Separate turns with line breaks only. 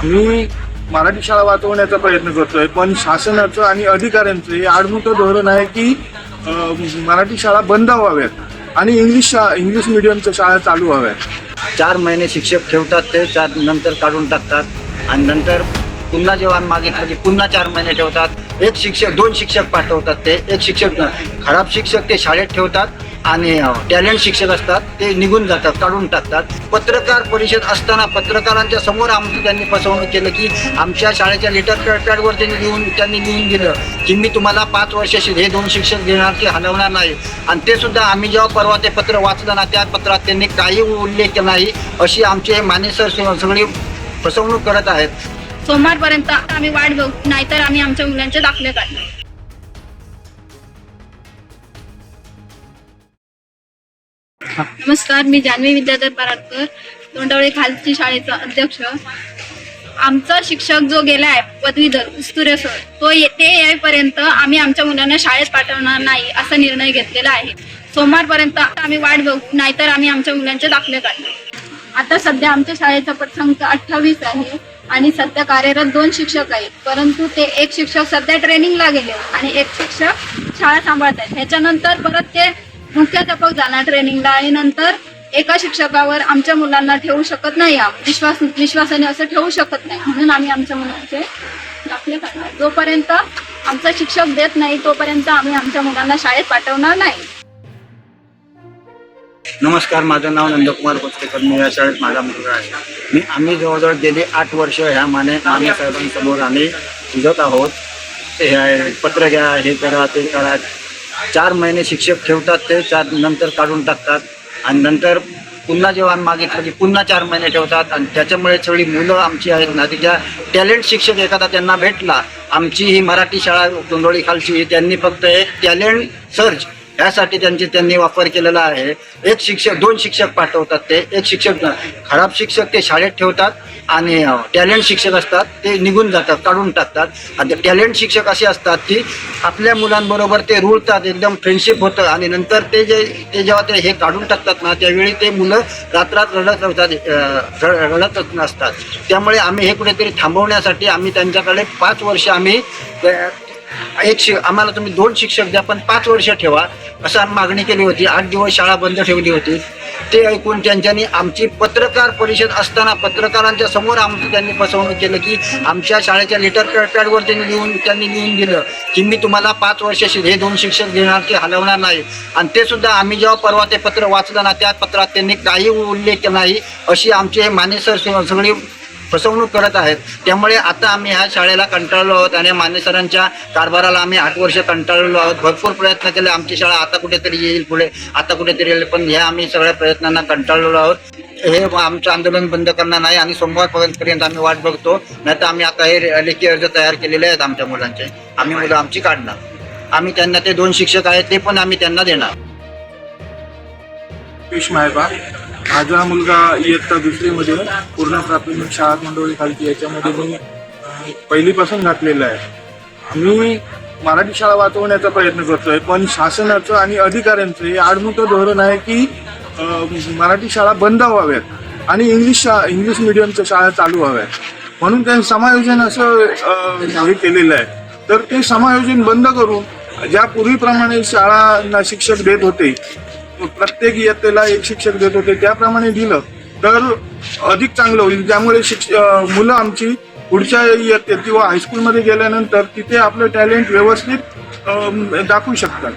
आम्ही मराठी शाळा वाचवण्याचा प्रयत्न करतोय, पण शासनाचं आणि अधिकाऱ्यांचं हे आडमुठं धोरण आहे की मराठी शाळा बंद व्हाव्यात आणि इंग्लिश मिडियमच्या शाळा चालू व्हाव्यात.
4 महिने शिक्षक ठेवतात, ते 4 नंतर काढून टाकतात आणि नंतर पुन्हा जेव्हा मागितलं की पुन्हा 4 महिने ठेवतात. 2 शिक्षक पाठवतात, ते एक शिक्षक खराब शिक्षक ते शाळेत ठेवतात आणि टॅलेंट शिक्षक असतात ते निघून जातात, काढून टाकतात. पत्रकार परिषद असताना पत्रकारांच्या समोर त्यांनी फसवणूक केलं की आमच्या शाळेच्या लेटर पॅडवर त्यांनी लिहून दिलं की मी तुम्हाला 5 वर्ष हे 2 शिक्षक देणार की हलवणार नाही. आणि ते सुद्धा आम्ही जेव्हा परवा ते पत्र वाचलं ना, त्या पत्रात त्यांनी काही उल्लेख नाही. अशी आमचे माने सर सगळी फसवणूक करत आहेत.
सोमवारपर्यंत आम्ही वाट बघू, नाहीतर आम्ही आमच्या मुलांचे दाखले काढणार. नमस्कार, मी जान्हवी विद्याधर पराडकर, दोंडावळे खालची शाळेचा अध्यक्ष. आमचा शिक्षक जो गेलाय पदवीधर उस्तुरे सर, तो येईपर्यंत आम्ही आमच्या मुलांना शाळेत पाठवणार नाही असा निर्णय घेतलेला आहे. सोमवारपर्यंत आम्ही वाट बघू, नाहीतर आम्ही आमच्या मुलांचे दाखले काढणार. आता सध्या आमच्या शाळेचा पटसंख्या 28 आहे आणि सध्या कार्यरत 2 शिक्षक आहेत, परंतु ते एक शिक्षक सध्या ट्रेनिंगला गेले आणि एक शिक्षक शाळा सांभाळत आहेत. ह्याच्यानंतर परत ते मुख्याध्यापक जाणार ट्रेनिंगला आणि नंतर एका शिक्षकावर आमच्या मुलांना ठेवू शकत नाही. विश्वासाने असं ठेवू शकत नाही, म्हणून आम्ही आमच्या मुलांचे दाखले काढणार. जोपर्यंत आमचा शिक्षक देत नाही तोपर्यंत आम्ही आमच्या मुलांना शाळेत पाठवणार नाही.
नमस्कार, माझं नाव नंदकुमार कोचरेकर. मी या शाळेत माझा मुलगा आहे. आम्ही जवळजवळ गेली 8 वर्ष ह्या माने साहेबांसमोर आम्ही तुझत आहोत. हे पत्र घ्या, हे करा, ते करा. 4 महिने शिक्षक ठेवतात, ते 4 नंतर काढून टाकतात आणि नंतर पुन्हा जेव्हा मागितलं की पुन्हा 4 महिने ठेवतात. आणि त्याच्यामुळे सगळी मुलं आमची आहेत ना, तिच्या टॅलेंट शिक्षक एखादा त्यांना भेटला. आमची ही मराठी शाळा दोंडोळी खालची, त्यांनी फक्त एक टॅलेंट सर्च यासाठी त्यांनी वापर केलेला आहे. 2 शिक्षक पाठवतात, ते एक शिक्षक खराब शिक्षक ते शाळेत ठेवतात आणि टॅलेंट शिक्षक असतात ते निघून जातात, काढून टाकतात. आणि टॅलेंट शिक्षक असे असतात की आपल्या मुलांबरोबर ते रुळतात, एकदम फ्रेंडशिप होतं आणि नंतर ते जेव्हा ते हे काढून टाकतात ना, त्यावेळी ते मुलं रात्रात रडतच नसतात. त्यामुळे आम्ही हे कुठेतरी थांबवण्यासाठी आम्ही त्यांच्याकडे 5 वर्ष आम्ही आम्हाला तुम्ही 2 शिक्षक द्या पण 5 वर्ष ठेवा असं मागणी केली होती. 8 दिवस शाळा बंद ठेवली होती. ते ऐकून त्यांनी आमची पत्रकार परिषद असताना पत्रकारांच्या समोर त्यांनी फसवणूक केलं की आमच्या शाळेच्या लेटर पॅडवर त्यांनी लिहून दिलं की मी तुम्हाला 5 वर्ष हे 2 शिक्षक देणार की हलवणार नाही. आणि ते सुद्धा आम्ही जेव्हा परवा ते पत्र वाचलं ना, त्या पत्रात त्यांनी काही उल्लेख नाही. अशी आमचे माने सर सगळी फसवणूक करत आहेत. त्यामुळे आता आम्ही ह्या शाळेला कंटाळलो आहोत आणि माने सरांच्या कारभाराला आम्ही 8 वर्ष कंटाळलो आहोत. भरपूर प्रयत्न केले. आमची शाळा आता कुठेतरी येईल, पुढे आता कुठेतरी येईल, पण ह्या आम्ही सगळ्या प्रयत्नांना कंटाळलेलो आहोत. हे आमचं आंदोलन बंद करणार नाही आणि सोमवारपर्यंत आम्ही वाट बघतो. नाही तर आम्ही आता हे लेखी अर्ज तयार केलेले आहेत आमच्या मुलांचे. आम्ही मुलं आमची काढणार. आम्ही त्यांना ते 2 शिक्षक आहेत ते पण आम्ही त्यांना देणार.
माझा मुलगा इयत्ता 2रीमध्ये पूर्ण प्राथमिक शाळा दोंडोळी खालची याच्यामध्ये मी पहिलीपासून घातलेलं आहे. आम्ही मराठी शाळा वाचवण्याचा प्रयत्न करतोय, पण शासनाचं आणि अधिकाऱ्यांचं हे आडमुठं धोरण आहे की मराठी शाळा बंद व्हाव्यात आणि इंग्लिश मिडियमच्या शाळा चालू व्हाव्यात. म्हणून त्यांनी समायोजन असं हे केलेलं आहे. तर ते समायोजन बंद करून ज्या पूर्वीप्रमाणे शाळांना शिक्षक देत होते, प्रत्येक इयत्तेला 1 शिक्षक देत होते, त्याप्रमाणे दिलं तर अधिक चांगलं होईल. त्यामुळे मुलं आमची पुढच्या इयत्तेत किंवा हायस्कूलमध्ये गेल्यानंतर तिथे आपलं टॅलेंट व्यवस्थित दाखवू शकतात.